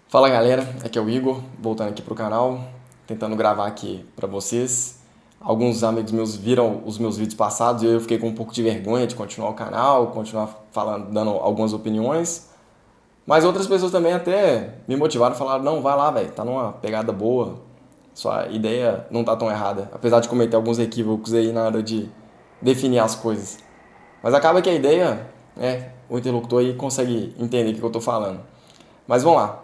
Fala galera, aqui é o Igor, voltando aqui pro canal, tentando gravar aqui pra vocês. Alguns amigos meus viram os meus vídeos passados e eu fiquei com um pouco de vergonha de continuar o canal, continuar falando, dando algumas opiniões. Mas outras pessoas também até me motivaram e falaram, não, vai lá, velho, tá numa pegada boa, sua ideia não tá tão errada, apesar de cometer alguns equívocos aí na hora de definir as coisas. Mas acaba que a ideia, o interlocutor aí consegue entender o que eu tô falando. Mas vamos lá.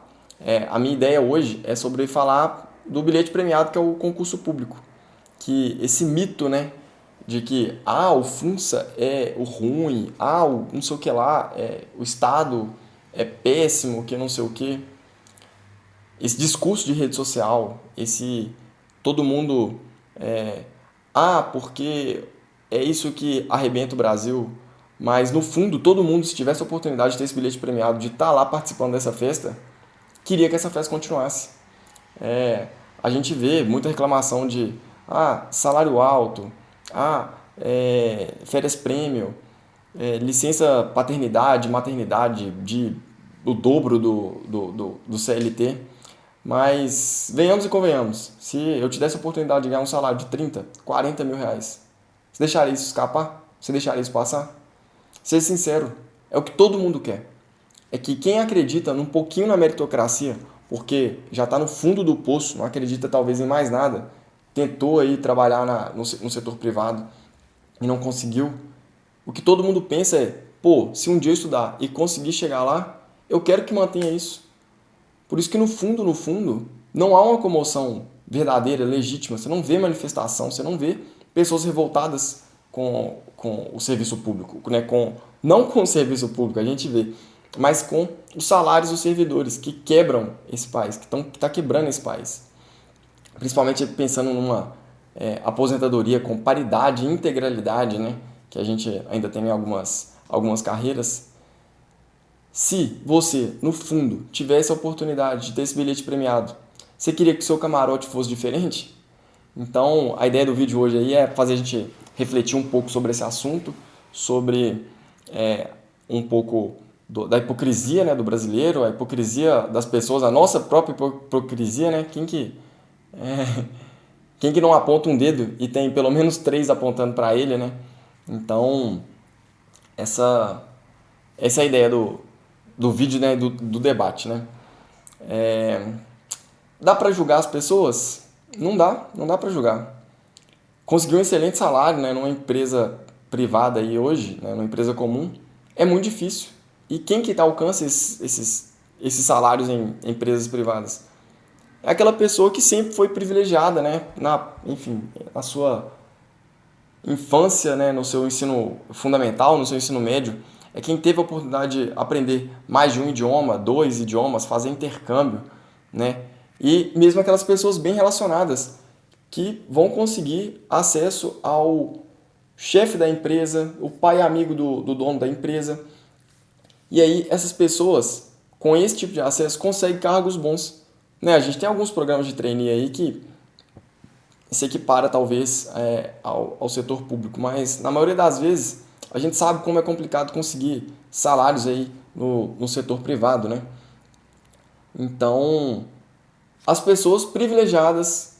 A minha ideia hoje é sobre falar do bilhete premiado, que é o concurso público. Que esse mito, né, de que o FUNSA é o ruim, o não sei o que lá, o Estado é péssimo, que não sei o que. Esse discurso de rede social, esse todo mundo porque é isso que arrebenta o Brasil. Mas no fundo, todo mundo, se tivesse a oportunidade de ter esse bilhete premiado, de estar lá participando dessa festa, queria que essa festa continuasse. A gente vê muita reclamação de salário alto, férias prêmio, licença paternidade, maternidade de o dobro do CLT. Mas venhamos e convenhamos, se eu te desse a oportunidade de ganhar um salário de 30, 40 mil reais, você deixaria isso escapar? Você deixaria isso passar? Seja sincero, é o que todo mundo quer. É que quem acredita num pouquinho na meritocracia, porque já está no fundo do poço, não acredita talvez em mais nada, tentou aí trabalhar no setor privado e não conseguiu, o que todo mundo pensa é, pô, se um dia eu estudar e conseguir chegar lá, eu quero que mantenha isso. Por isso que no fundo, não há uma comoção verdadeira, legítima, você não vê manifestação, você não vê pessoas revoltadas com o serviço público, né? Não com o serviço público, a gente vê, mas com os salários dos servidores que quebram esse país, que está quebrando esse país. Principalmente pensando numa aposentadoria com paridade e integralidade, né? Que a gente ainda tem em algumas carreiras. Se você, no fundo, tivesse a oportunidade de ter esse bilhete premiado, você queria que o seu camarote fosse diferente? Então, a ideia do vídeo hoje aí é fazer a gente refletir um pouco sobre esse assunto, sobre um pouco da hipocrisia, né, do brasileiro, a hipocrisia das pessoas, a nossa própria hipocrisia, né? Quem que não aponta um dedo e tem pelo menos três apontando para ele, né? Então, essa, essa é a ideia do vídeo, né, do debate, né? Dá para julgar as pessoas? Não dá para julgar. Conseguir um excelente salário, né, numa empresa privada aí hoje, né, numa empresa comum, é muito difícil. E quem que alcança esses salários em empresas privadas? É aquela pessoa que sempre foi privilegiada, né, enfim, na sua infância, né, no seu ensino fundamental, no seu ensino médio, é quem teve a oportunidade de aprender mais de um idioma, dois idiomas, fazer intercâmbio, né? E mesmo aquelas pessoas bem relacionadas que vão conseguir acesso ao chefe da empresa, o pai amigo do dono da empresa. E aí essas pessoas, com esse tipo de acesso, conseguem cargos bons. Né? A gente tem alguns programas de trainee aí que se equipara talvez ao setor público, mas na maioria das vezes a gente sabe como é complicado conseguir salários aí no setor privado, né? Então, as pessoas privilegiadas,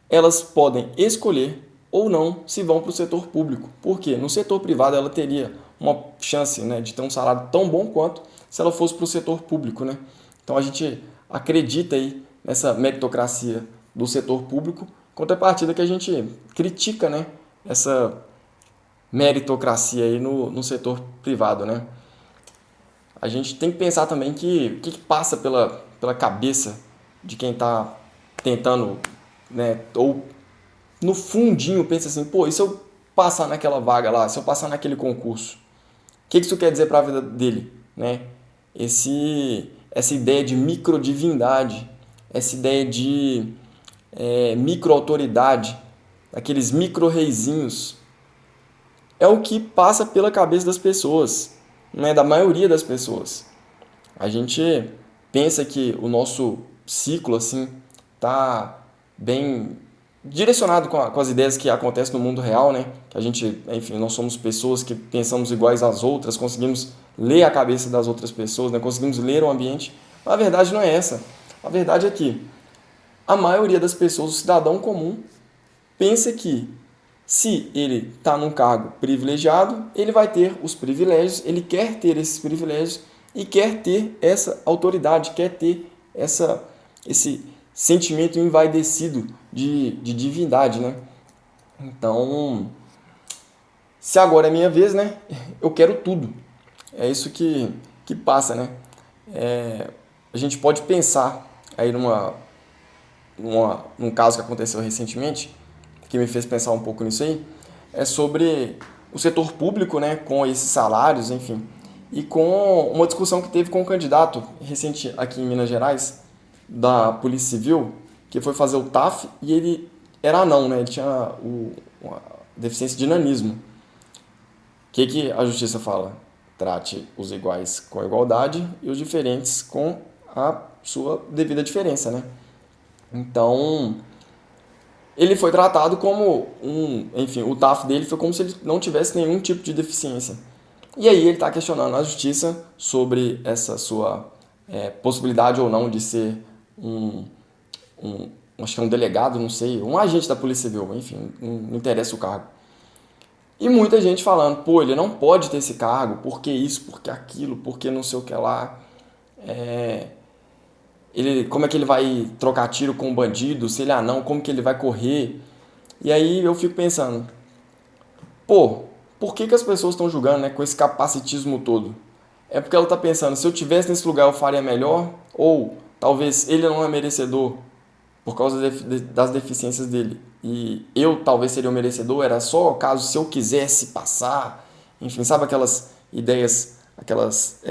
elas podem escolher ou não se vão para o setor público. Por quê? No setor privado ela teria uma chance, né, de ter um salário tão bom quanto se ela fosse para o setor público, né? Então a gente acredita aí nessa meritocracia do setor público, contrapartida que a gente critica, né, essa meritocracia aí no setor privado, né? A gente tem que pensar também que o que passa pela cabeça de quem está tentando, né, ou no fundinho pensa assim, pô, e se eu passar naquela vaga lá, se eu passar naquele concurso, o que isso quer dizer para a vida dele, né? Essa ideia de microdivindade, essa ideia de microautoridade, aqueles micro-reizinhos, é o que passa pela cabeça das pessoas, né? Da maioria das pessoas. A gente pensa que o nosso ciclo assim tá bem direcionado com as ideias que acontecem no mundo real, né? Que a gente, enfim, nós somos pessoas que pensamos iguais às outras, conseguimos ler a cabeça das outras pessoas, né? Conseguimos ler o ambiente, Mas a verdade não é essa. A verdade é que a maioria das pessoas, o cidadão comum, pensa que se ele está num cargo privilegiado, ele vai ter os privilégios, ele quer ter esses privilégios e quer ter essa autoridade, quer ter esse sentimento envaidecido de divindade, né? Então, se agora é minha vez, né? Eu quero tudo. É isso que passa, né? A gente pode pensar aí num caso que aconteceu recentemente, que me fez pensar um pouco nisso aí, é sobre o setor público, né, com esses salários, enfim, e com uma discussão que teve com um candidato recente aqui em Minas Gerais, da Polícia Civil, que foi fazer o TAF e ele era anão, né, ele tinha uma deficiência de nanismo. O que a justiça fala? Trate os iguais com igualdade e os diferentes com a sua devida diferença, né? Então, ele foi tratado como enfim, o TAF dele foi como se ele não tivesse nenhum tipo de deficiência. E aí ele está questionando a justiça sobre essa sua possibilidade ou não de ser acho que é um delegado, não sei, um agente da Polícia Civil, enfim, não interessa o cargo. E muita gente falando, pô, ele não pode ter esse cargo, por que isso, por que aquilo, por que não sei o que lá. Como é que ele vai trocar tiro com um bandido, se ele é anão, como que ele vai correr? E aí eu fico pensando, pô, por que as pessoas estão julgando, né, com esse capacitismo todo? É porque ela está pensando, se eu tivesse nesse lugar eu faria melhor? Ou talvez ele não é merecedor por causa das deficiências dele e eu talvez seria o merecedor, era só caso se eu quisesse passar, enfim, sabe aquelas ideias, aquelas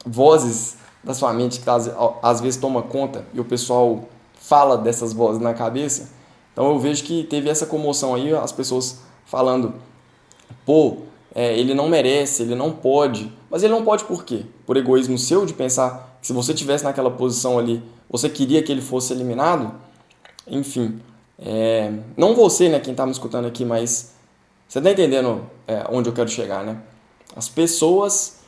vozes da sua mente que às vezes toma conta e o pessoal fala dessas vozes na cabeça. Então eu vejo que teve essa comoção aí, as pessoas falando, pô, ele não merece, ele não pode. Mas ele não pode por quê? Por egoísmo seu de pensar que se você tivesse naquela posição ali, você queria que ele fosse eliminado? Enfim, não você, né, quem está me escutando aqui, mas você está entendendo onde eu quero chegar, né? As pessoas,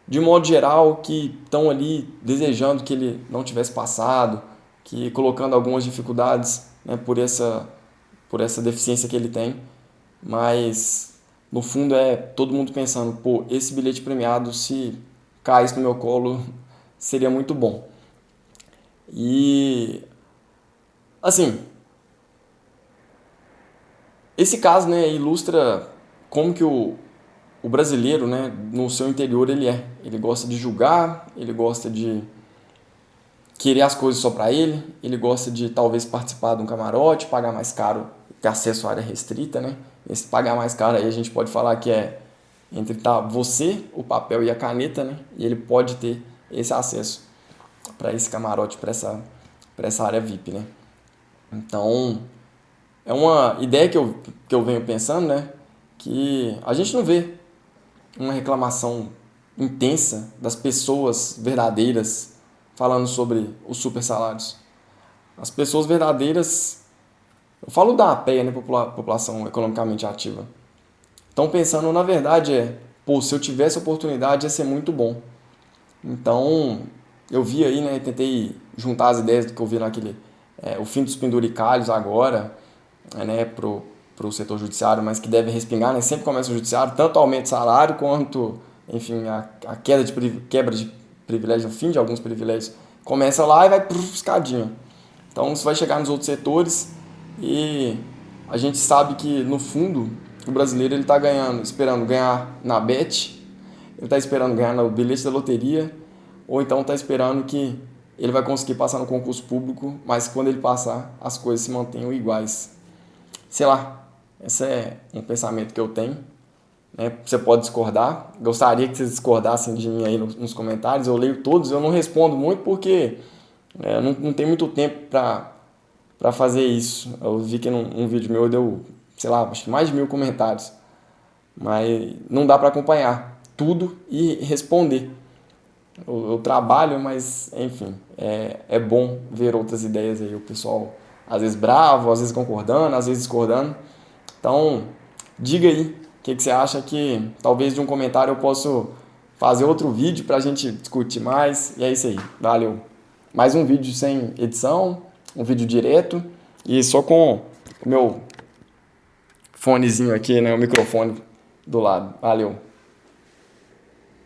de modo geral, que estão ali desejando que ele não tivesse passado, que colocando algumas dificuldades, né, por essa deficiência que ele tem, mas no fundo é todo mundo pensando, pô, esse bilhete premiado, se caísse no meu colo, seria muito bom. E assim, esse caso, né, ilustra como que o brasileiro, né, no seu interior ele é. Ele gosta de julgar, ele gosta de querer as coisas só para ele gosta de talvez participar de um camarote, pagar mais caro, ter acesso à área restrita, né? Esse pagar mais caro aí a gente pode falar que é entre você, o papel e a caneta, né? E ele pode ter esse acesso para esse camarote, para essa área VIP, né? Então, é uma ideia que eu venho pensando, né? Que a gente não vê uma reclamação intensa das pessoas verdadeiras falando sobre os super salários. As pessoas verdadeiras, eu falo da APEA, né? População economicamente ativa. Estão pensando, na verdade, pô, se eu tivesse oportunidade ia ser muito bom. Então, eu vi aí, né? Tentei juntar as ideias do que eu vi naquele o fim dos penduricalhos agora, né, pro setor judiciário, mas que deve respingar, né? Sempre começa o judiciário, tanto aumento de salário quanto, enfim, a quebra de privilégio, o fim de alguns privilégios, começa lá e vai escadinha. Então isso vai chegar nos outros setores e a gente sabe que no fundo o brasileiro ele está esperando ganhar na bet, ele está esperando ganhar no bilhete da loteria, ou então está esperando que ele vai conseguir passar no concurso público, mas quando ele passar as coisas se mantenham iguais. Sei lá, esse é um pensamento que eu tenho, né? Você pode discordar, gostaria que vocês discordassem de mim aí nos comentários, eu leio todos, eu não respondo muito porque não tem muito tempo para fazer isso. Eu vi que num vídeo meu deu, sei lá, acho que mais de 1000 comentários, mas não dá para acompanhar tudo e responder. Eu trabalho, mas enfim, é bom ver outras ideias aí, o pessoal às vezes bravo, às vezes concordando, às vezes discordando. Então, diga aí o que você acha que talvez de um comentário eu possa fazer outro vídeo pra gente discutir mais. E é isso aí. Valeu. Mais um vídeo sem edição, um vídeo direto e só com o meu fonezinho aqui, né? O microfone do lado. Valeu.